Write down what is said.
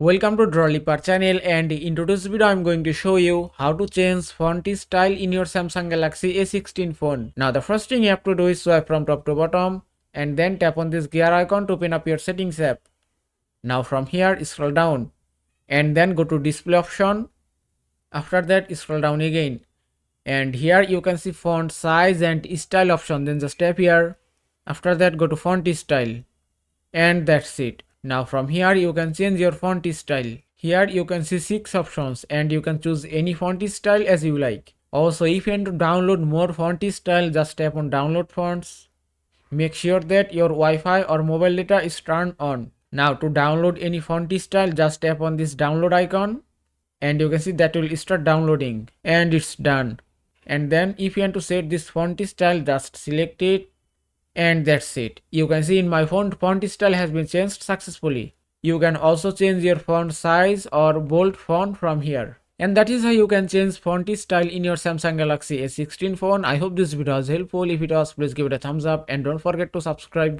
Welcome to Drawliper channel, and in today's video I'm going to show you how to change font style in your Samsung Galaxy A16 phone. Now the first thing you have to do is swipe from top to bottom and then tap on this gear icon to open up your settings app. Now from here scroll down and then go to display option. After that scroll down again and here you can see font size and style option, then just tap here. After that go to font style and that's it. Now from here you can change your font style. Here you can see 6 options and you can choose any font style as you like. Also if you want to download more font style, just tap on download fonts. Make sure that your Wi-Fi or mobile data is turned on. Now to download any font style, just tap on this download icon and you can see that will start downloading and it's done. And then if you want to set this font style, just select it. And that's it. You can see in my font style has been changed successfully. You can also change your font size or bold font from here. And that is how you can change font style in your Samsung Galaxy A16 phone. I hope this video was helpful. If it was, please give it a thumbs up and don't forget to subscribe.